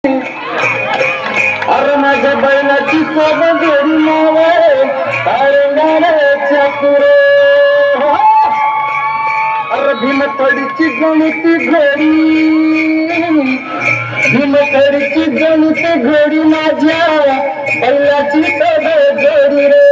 अरे माझ्या बैलाची सोबत जोडी नावे कारंगाच्या पुरे. अरे भीमथडीची गणिती घोडी, भीमथडीची गणिती घोडी माझ्या बैलाची सोबत जोडी रे.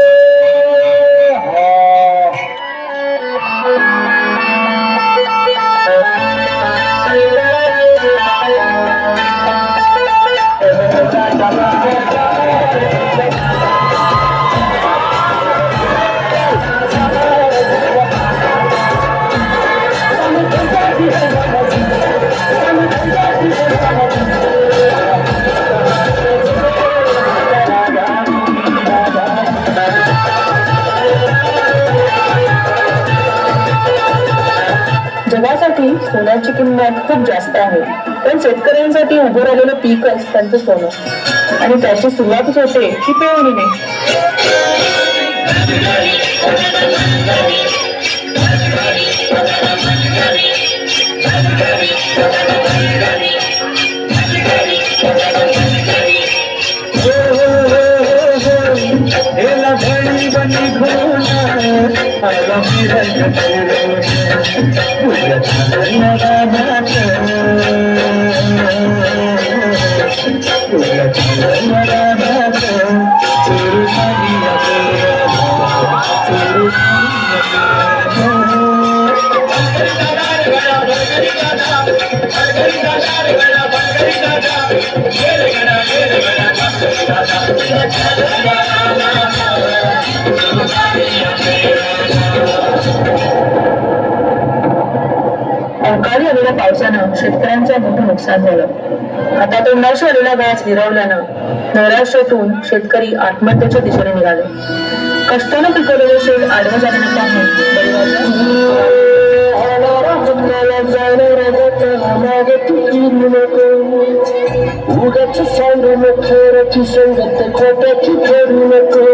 जगासाठी सोन्याची किंमत खूप जास्त आहे, पण शेतकऱ्यांसाठी उभं राहिलेलं पीकच त्यांचं सोनं आणि त्याची सुरुवातच होते की पेरणीने. अवकाळी आलेल्या पावसानं शेतकऱ्यांचं मोठं नुकसान झालं. हातातोंडाशी आलेला घास हिरावल्यानं नैराश्यातून शेतकरी आत्महत्येच्या दिशेने निघाले. कष्टानं पिकवलेले शेत आडवं झालेलं पाहून उगाच सांगू नको, रची संगत खोट्याची करू नको.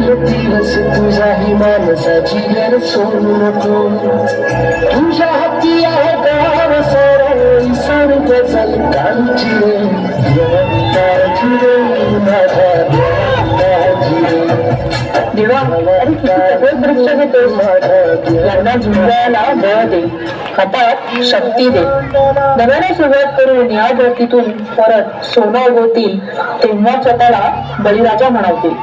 दिवस तुझाही माणसाची घर सोडू नको. तुझ्या हाती आहे गाव सारा सांग चाल काळजी रे. काळजी रे माझा देवा, अरे किती परीक्षा घेतो. यांना झुंजायला बळ दे, हातात शक्ती दे. नव्याने सुरुवात करून या धरतीतून परत सोनं उगवतील तेव्हा स्वतःला बळीराजा म्हणावतील.